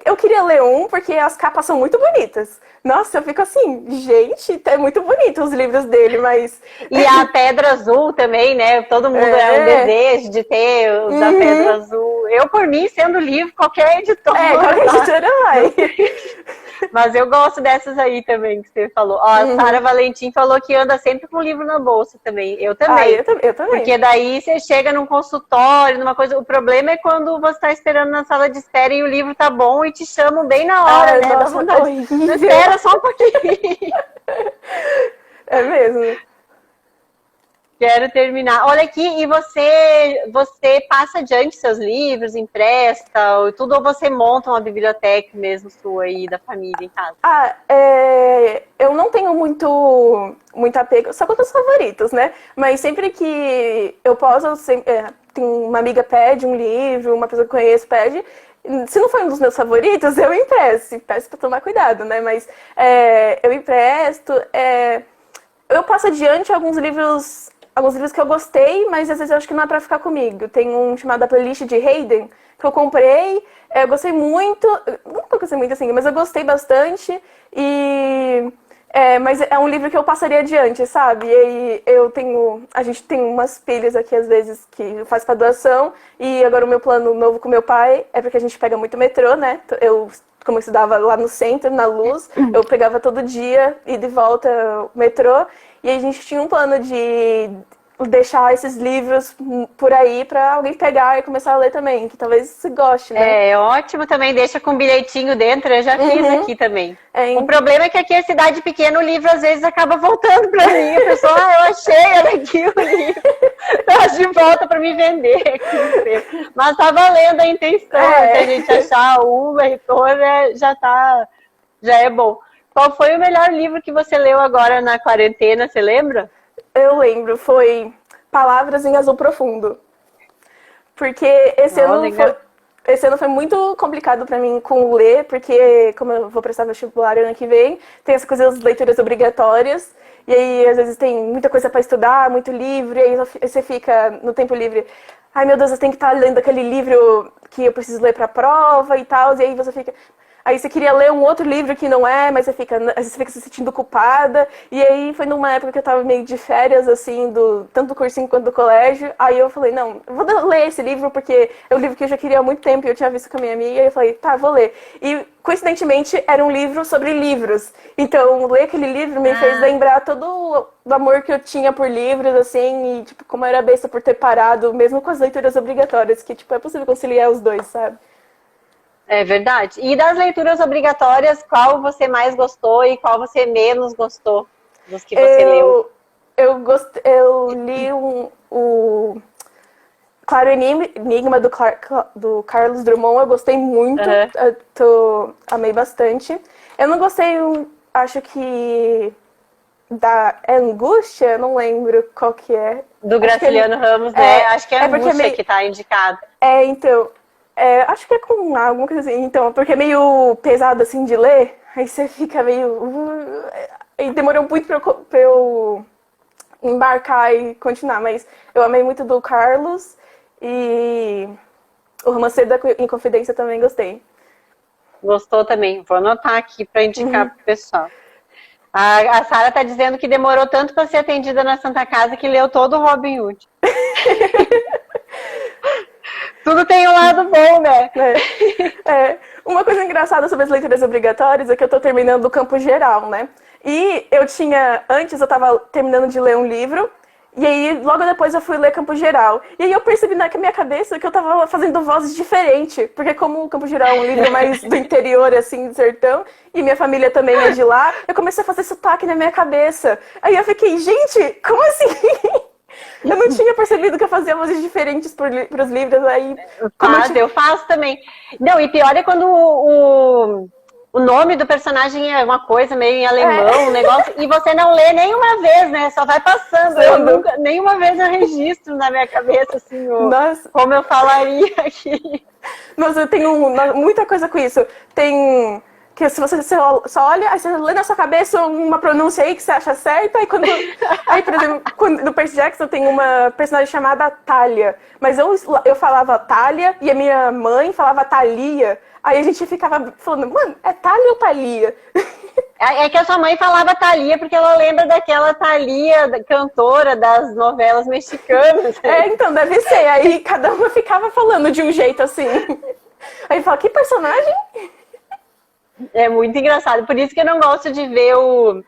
Eu queria ler um porque as capas são muito bonitas. Nossa, eu fico assim, gente, é muito bonito os livros dele, mas.
E a Pedra Azul também, né? Todo mundo é um
É.
desejo de ter os da Pedra
Uhum.
Azul. Eu, por mim, sendo livre, qualquer editor,
Qualquer
tá?
editora
Não
vai.
sei. Mas eu gosto dessas aí também que você falou. Ó, a Sara
Uhum.
Valentim falou que anda sempre com o livro na bolsa também. Eu
Ah,
também.
eu também.
Porque daí você chega num consultório, numa coisa. O problema é quando você está esperando na sala de espera e o livro tá bom e te chamam bem na hora,
Ah,
né? Dá
nossa,
vontade. Não
horrível.
espera só um pouquinho.
É mesmo.
Quero terminar. Olha aqui, e você passa adiante seus livros, empresta, ou tudo, ou você monta uma biblioteca mesmo sua aí, da família em casa?
Eu não tenho muito apego, só com os favoritos, né? Mas sempre que eu posso, tem uma amiga pede um livro, uma pessoa que eu conheço pede. Se não for um dos meus favoritos, eu empresto. Peço pra tomar cuidado, né? Mas eu empresto. Eu passo adiante alguns livros que eu gostei, mas às vezes eu acho que não é pra ficar comigo. Tem um chamado A Playlist de Hayden, que eu comprei, eu gostei muito, não que eu gostei muito assim, mas eu gostei bastante, mas é um livro que eu passaria adiante, sabe? E aí a gente tem umas pilhas aqui às vezes que faz pra doação, e agora o meu plano novo com meu pai é porque a gente pega muito metrô, né? Como eu estudava lá no centro, na Luz, eu pegava todo dia e de volta o metrô. E a gente tinha um plano de deixar esses livros por aí para alguém pegar e começar a ler também, que talvez você goste, né?
É ótimo também, deixa com um bilhetinho dentro, eu já fiz
Uhum.
aqui também.
É,
O problema é que aqui é cidade pequena, o livro às vezes acaba voltando para mim. A pessoa, eu achei, olha aqui o livro. Traz de volta para me vender aqui. Mas tá valendo a intenção, se a gente achar uma editora, já é bom. Qual foi o melhor livro que você leu agora na quarentena, você lembra?
eu lembro, foi Palavras em Azul Profundo. Porque
Oh, legal.
esse ano foi muito complicado pra mim com ler, porque como eu vou prestar vestibular ano que vem, tem essa coisa das leituras obrigatórias, e aí às vezes tem muita coisa pra estudar, muito livro, e aí você fica no tempo livre, ai meu Deus, eu tenho que estar lendo aquele livro que eu preciso ler pra prova e tal, e aí você fica, aí você queria ler um outro livro que não é, mas às vezes você fica se sentindo culpada. E aí foi numa época que eu tava meio de férias, assim, tanto do cursinho quanto do colégio. Aí eu falei, não, eu vou ler esse livro porque é um livro que eu já queria há muito tempo e eu tinha visto com a minha amiga. E aí eu falei, tá, vou ler. E coincidentemente era um livro sobre livros. Então ler aquele livro me fez lembrar todo o amor que eu tinha por livros, assim, e tipo, como eu era besta por ter parado, mesmo com as leituras obrigatórias, que tipo, é possível conciliar os dois, sabe?
É verdade. E das leituras obrigatórias, qual você mais gostou e qual você menos gostou dos que você leu?
Eu li Claro, Enigma do Carlos Drummond eu gostei muito, amei bastante. Eu não gostei, acho que é Angústia, eu não lembro qual que é.
Do Graciliano Ramos, né? Acho que é Angústia que tá indicado.
Então, acho que é com alguma coisa assim, então, porque é meio pesado assim de ler, aí você fica meio... E demorou muito pra eu embarcar e continuar, mas eu amei muito do Carlos e o Romance da Inconfidência também gostei.
Gostou também, vou anotar aqui para indicar pro pessoal. A Sara tá dizendo que demorou tanto para ser atendida na Santa Casa que leu todo o Robin Hood. Tudo tem um lado bom, né?
Uma coisa engraçada sobre as leituras obrigatórias é que eu tô terminando o Campo Geral, né? E antes eu tava terminando de ler um livro, e aí logo depois eu fui ler Campo Geral. E aí eu percebi na minha cabeça que eu tava fazendo vozes diferentes, porque como o Campo Geral é um livro mais do interior, assim, do sertão, e minha família também é de lá, eu comecei a fazer sotaque na minha cabeça. Aí eu fiquei, gente, como assim? Eu não tinha percebido que eu fazia vozes diferentes pros livros, aí...
Eu faço também. Não, e pior é quando o nome do personagem é uma coisa meio em alemão, um negócio, e você não lê nenhuma vez, né? Só vai passando. Nenhuma vez eu registro na minha cabeça, assim, como eu falaria aqui.
Nossa, eu tenho muita coisa com isso. Tem... Que se você só olha, aí você lê na sua cabeça uma pronúncia aí que você acha certa, aí por exemplo, no Percy Jackson tem uma personagem chamada Thalia, mas eu falava Thalia e a minha mãe falava Thalia, aí a gente ficava falando, mano, é Thalia ou Thalia?
É que a sua mãe falava Thalia porque ela lembra daquela Thalia, cantora das novelas mexicanas.
Então, deve ser, aí cada uma ficava falando de um jeito assim. Aí fala, que personagem?
É muito engraçado, por isso que eu não gosto de ver eu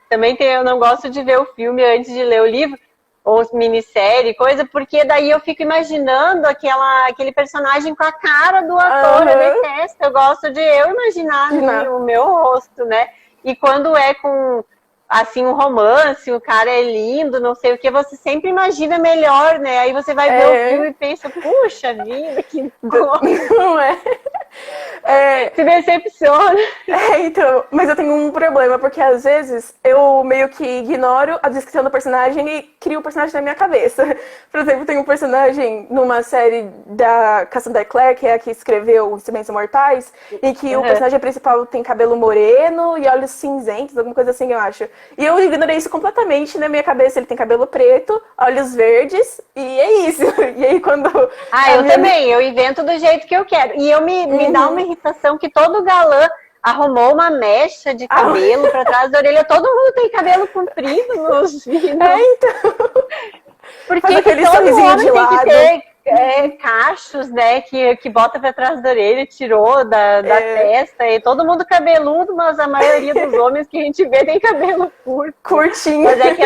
não gosto de ver o filme antes de ler o livro, ou minissérie, coisa, porque daí eu fico imaginando aquele personagem com a cara do ator, eu detesto, eu gosto de eu imaginar o meu rosto, né? E quando é com, assim, um romance, o cara é lindo, não sei o que, você sempre imagina melhor, né? Aí você vai ver o filme e pensa, puxa vida, que coisa.
Não é?
Se decepciona.
Então, mas eu tenho um problema, porque às vezes eu meio que ignoro a descrição do personagem e crio o personagem na minha cabeça. Por exemplo, tem um personagem numa série da Cassandra Clare, que é a que escreveu Os Instrumentos Mortais, em que o personagem principal tem cabelo moreno e olhos cinzentos, alguma coisa assim, eu acho. E eu ignorei isso completamente na minha cabeça. Ele tem cabelo preto, olhos verdes, e é isso. E aí quando...
eu também, eu invento do jeito que eu quero. E eu me dá uma irritação que todo galã arrumou uma mecha de cabelo pra trás da orelha. Todo mundo tem cabelo comprido nos vídeos.
Então...
Porque
aquele
todo homem
de lado.
tem que ter cachos, né, que bota pra trás da orelha, tirou da testa. E todo mundo cabeludo, mas a maioria dos homens que a gente vê tem cabelo curto.
Curtinho.
Mas é que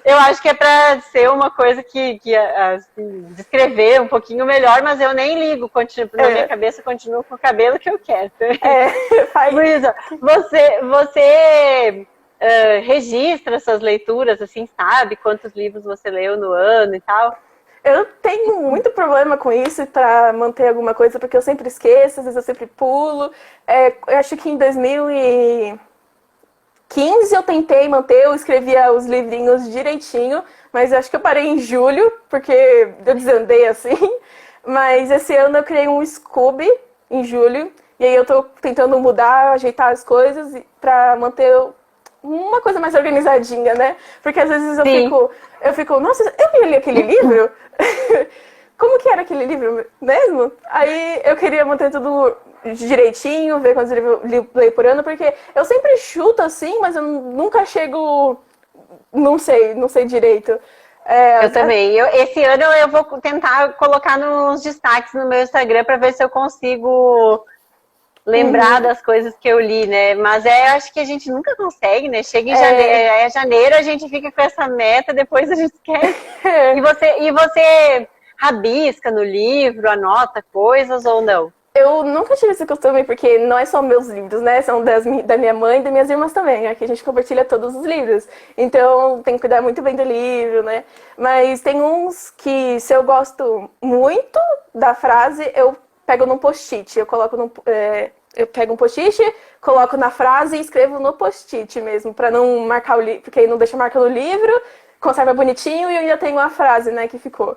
eu acho que é pra ser uma coisa que assim, descrever um pouquinho melhor, mas eu nem ligo, na minha cabeça eu continuo com o cabelo que eu quero. Luísa, você registra suas leituras, assim, sabe quantos livros você leu no ano e tal?
Eu tenho muito problema com isso para manter alguma coisa, porque eu sempre esqueço, às vezes eu sempre pulo. Eu acho que em 2015 eu tentei manter, eu escrevia os livrinhos direitinho, mas acho que eu parei em julho, porque eu desandei assim. Mas esse ano eu criei um Scooby em julho, e aí eu tô tentando mudar, ajeitar as coisas para manter uma coisa mais organizadinha, né? Porque às vezes eu fico, nossa, eu li aquele livro? Como que era aquele livro mesmo? Aí eu queria manter tudo direitinho, ver quantos livros leio por ano, porque eu sempre chuto assim, mas eu nunca chego, não sei direito.
Eu também. Esse ano eu vou tentar colocar nos destaques no meu Instagram para ver se eu consigo lembrar das coisas que eu li, né? Mas acho que a gente nunca consegue, né? Chega em janeiro, a gente fica com essa meta, depois a gente esquece. E você rabisca no livro, anota coisas ou não?
Eu nunca tive esse costume, porque não é só meus livros, né? São da minha mãe e das minhas irmãs também. Aqui a gente compartilha todos os livros. Então tem que cuidar muito bem do livro, né? Mas tem uns que, se eu gosto muito da frase, eu pego num post-it. Eu pego um post-it, coloco na frase e escrevo no post-it mesmo, pra não marcar o livro, porque aí não deixa marca no livro, conserva bonitinho e eu ainda tenho a frase, né, que ficou.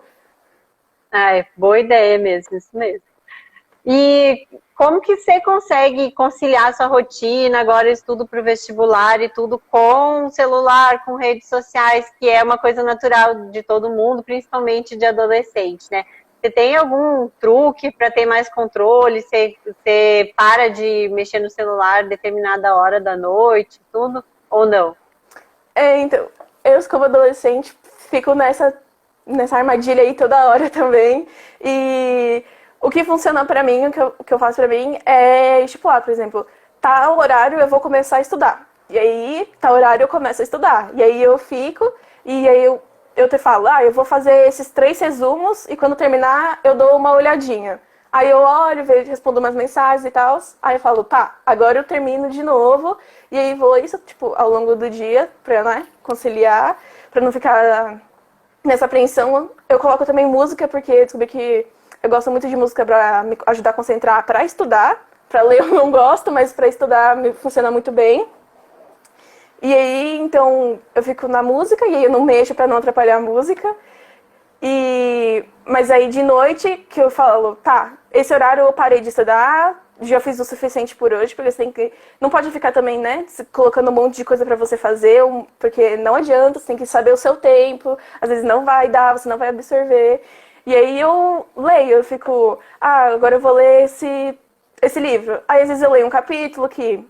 Ah, é boa ideia mesmo, isso mesmo. E como que você consegue conciliar sua rotina, agora estudo para o vestibular e tudo com celular, com redes sociais, que é uma coisa natural de todo mundo, principalmente de adolescente, né? Você tem algum truque para ter mais controle? Você para de mexer no celular determinada hora da noite, tudo? Ou não?
Então, eu como adolescente fico nessa armadilha aí toda hora também. E o que funciona pra mim, o que eu faço pra mim é estipular, por exemplo, tal horário eu vou começar a estudar. E aí, tal horário eu começo a estudar. E aí eu fico, e aí eu te falo, eu vou fazer esses 3 resumos e quando terminar eu dou uma olhadinha. Aí eu olho, vejo, respondo umas mensagens e tal. Aí eu falo, tá, agora eu termino de novo. E aí vou isso, tipo, ao longo do dia, pra, né, conciliar, pra não ficar nessa apreensão. Eu coloco também música, porque eu descobri que eu gosto muito de música pra me ajudar a concentrar pra estudar. Pra ler eu não gosto, mas pra estudar funciona muito bem. E aí, então, eu fico na música e aí eu não mexo pra não atrapalhar a música. Mas aí de noite que eu falo, tá, esse horário eu parei de estudar, já fiz o suficiente por hoje, porque você tem que. Não pode ficar também, né, colocando um monte de coisa pra você fazer, porque não adianta, você tem que saber o seu tempo, às vezes não vai dar, você não vai absorver. E aí eu leio, eu fico, agora eu vou ler esse livro. Aí às vezes eu leio um capítulo que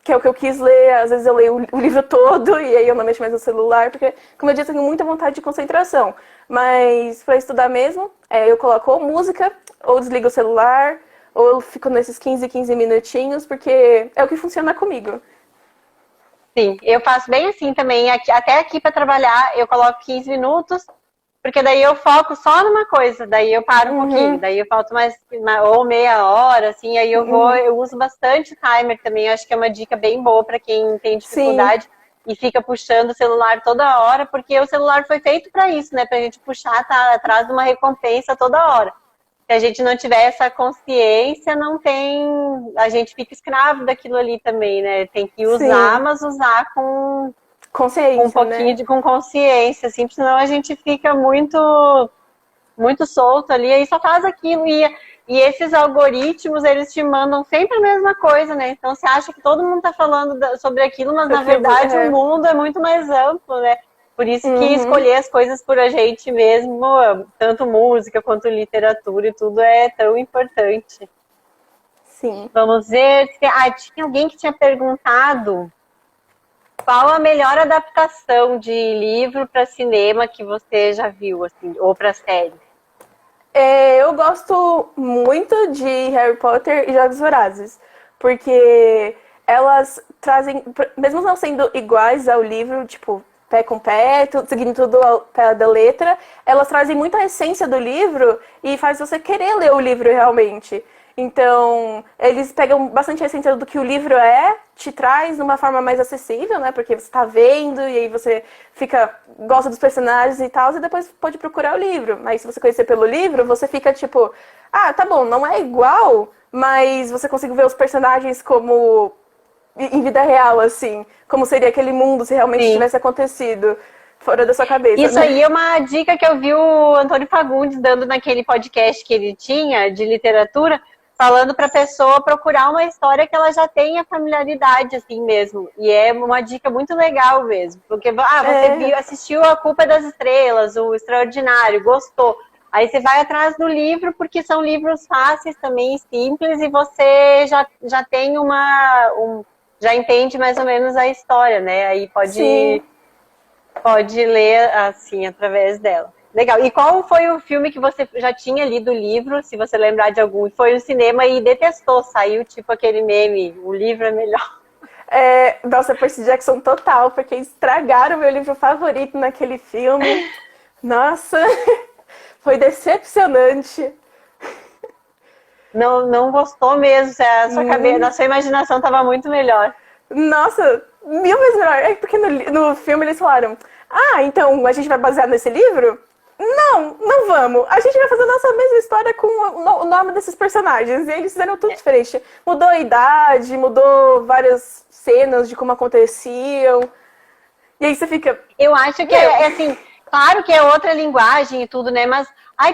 é o que eu quis ler, às vezes eu leio o livro todo e aí eu não mexo mais no celular, porque, como eu disse, eu tenho muita vontade de concentração. Mas para estudar mesmo, eu coloco ou música, ou desligo o celular, ou eu fico nesses 15 minutinhos, porque é o que funciona comigo.
Sim, eu faço bem assim também. Até aqui para trabalhar, eu coloco 15 minutos, porque daí eu foco só numa coisa, daí eu paro um pouquinho, daí eu falto ou meia hora, assim, aí eu uso bastante timer também, acho que é uma dica bem boa para quem tem
Sim,
dificuldade e fica puxando o celular toda hora, porque o celular foi feito para isso, né? Pra gente puxar, tá atrás de uma recompensa toda hora. Se a gente não tiver essa consciência, não tem. A gente fica escravo daquilo ali também, né? Tem que usar,
sim.
mas usar com um
Consciência,
pouquinho
né?
com consciência, assim, senão a gente fica muito solto ali, aí só faz aquilo. E esses algoritmos, eles te mandam sempre a mesma coisa, né? Então você acha que todo mundo está falando sobre aquilo, mas na verdade o mundo é muito mais amplo, né? Por isso que escolher as coisas por a gente mesmo, tanto música quanto literatura e tudo é tão importante.
Sim.
Vamos ver. Tinha alguém que tinha perguntado qual a melhor adaptação de livro para cinema que você já viu, assim, ou para série?
Eu gosto muito de Harry Potter e Jogos Vorazes, porque elas trazem, mesmo não sendo iguais ao livro, tipo, pé com pé, seguindo tudo ao pé da letra, elas trazem muita essência do livro e faz você querer ler o livro realmente. Então, eles pegam bastante a essência do que o livro te traz de uma forma mais acessível, né? Porque você tá vendo e aí você gosta dos personagens e tal, e depois pode procurar o livro. Mas se você conhecer pelo livro, você fica tipo, tá bom, não é igual, mas você consegue ver os personagens como em vida real, assim. Como seria aquele mundo se realmente
Sim.
tivesse acontecido fora da sua cabeça,
Isso
né?
aí é uma dica que eu vi o Antônio Fagundes dando naquele podcast que ele tinha de literatura, falando para a pessoa procurar uma história que ela já tenha familiaridade, assim mesmo. E é uma dica muito legal mesmo. Porque, você assistiu A Culpa das Estrelas, O Extraordinário, gostou. Aí você vai atrás do livro, porque são livros fáceis também, simples, e você já tem já entende mais ou menos a história, né? Aí
Sim.
pode ler assim através dela. Legal. E qual foi o filme que você já tinha lido o livro, se você lembrar de algum, foi no cinema e detestou, saiu tipo aquele meme, o livro é melhor.
Nossa, Percy Jackson total, porque estragaram meu livro favorito naquele filme. Nossa, foi decepcionante.
não gostou mesmo. A sua cabeça, a sua imaginação estava muito melhor.
Nossa, 1000 vezes melhor. É porque no filme eles falaram: ah, então a gente vai basear nesse livro? Não, não vamos. A gente vai fazer a nossa mesma história com o nome desses personagens. E eles fizeram tudo diferente. Mudou a idade, mudou várias cenas de como aconteciam. E aí você fica...
Eu acho que é assim, claro que é outra linguagem e tudo, né? Mas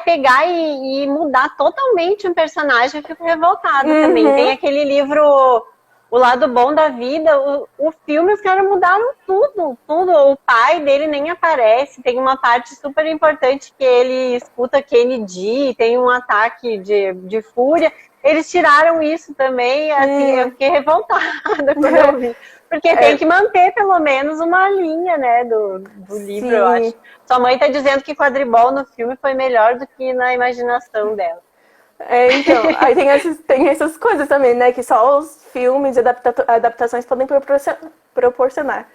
pegar e mudar totalmente um personagem, eu fico revoltada também. Tem aquele livro O Lado Bom da Vida, o filme os caras mudaram tudo. O pai dele nem aparece, tem uma parte super importante que ele escuta Kennedy, tem um ataque de fúria. Eles tiraram isso também, assim, eu fiquei revoltada quando eu vi. Porque tem que manter pelo menos uma linha, né, do livro, eu acho. Sua mãe tá dizendo que quadribol no filme foi melhor do que na imaginação dela.
Então, aí tem essas coisas também, né, que só os filmes e adaptações podem proporcionar.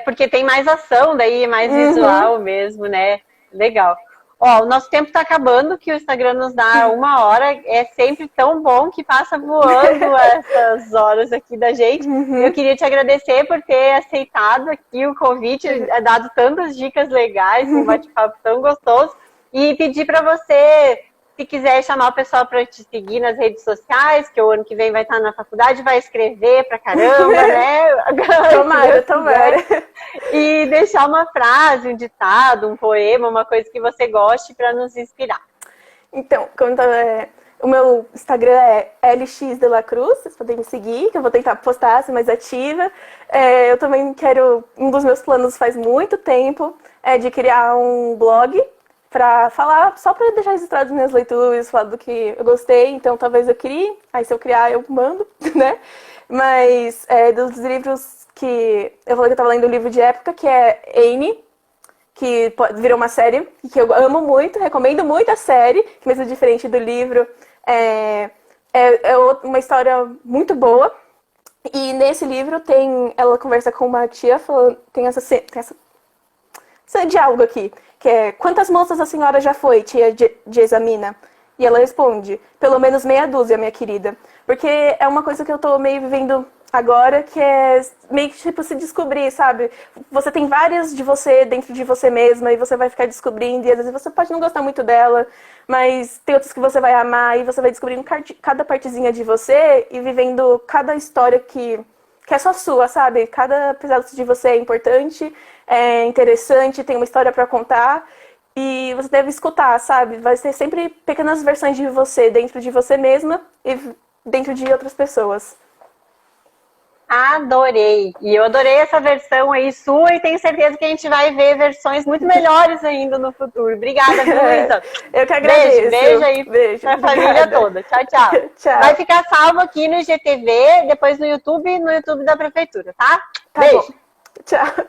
Porque tem mais ação daí, mais visual mesmo, né? Legal. Ó, o nosso tempo tá acabando, que o Instagram nos dá 1 hora. É sempre tão bom que passa voando essas horas aqui da gente. Eu queria te agradecer por ter aceitado aqui o convite, dado tantas dicas legais, um bate-papo tão gostoso. E pedir para você, se quiser chamar o pessoal para te seguir nas redes sociais, que o ano que vem vai estar na faculdade, vai escrever pra caramba, né?
Tomara.
E deixar uma frase, um ditado, um poema, uma coisa que você goste para nos inspirar.
Então, o meu Instagram é lxdelacruz, vocês podem me seguir, que eu vou tentar postar, ser mais ativa. Eu também quero, um dos meus planos faz muito tempo, é de criar um blog pra falar, só pra deixar registrado minhas leituras, falar do que eu gostei, então talvez eu crie, aí se eu criar eu mando, né? Mas dos livros que eu falei que eu tava lendo um livro de época, que é Anne, que virou uma série, que eu amo muito, recomendo muito a série, que mesmo diferente do livro, é uma história muito boa. E nesse livro ela conversa com uma tia, tem esse diálogo aqui, que é: quantas moças a senhora já foi, tia de Examina? E ela responde: pelo menos meia dúzia, minha querida. Porque é uma coisa que eu tô meio vivendo agora, que é meio que tipo se descobrir, sabe? Você tem várias de você dentro de você mesma e você vai ficar descobrindo, e às vezes você pode não gostar muito dela, mas tem outras que você vai amar, e você vai descobrindo cada partezinha de você e vivendo cada história que é só sua, sabe? Cada pedaço de você é importante, é interessante, tem uma história pra contar. E você deve escutar, sabe? Vai ser sempre pequenas versões de você dentro de você mesma e dentro de outras pessoas.
Adorei! E eu adorei essa versão aí sua e tenho certeza que a gente vai ver versões muito melhores ainda no futuro. Obrigada, Luísa.
Eu que agradeço.
Beijo aí pra família toda. Tchau, tchau.
Tchau.
Vai ficar salvo aqui no IGTV, depois no YouTube da Prefeitura, tá?
Tá
Beijo.
bom. Tchau.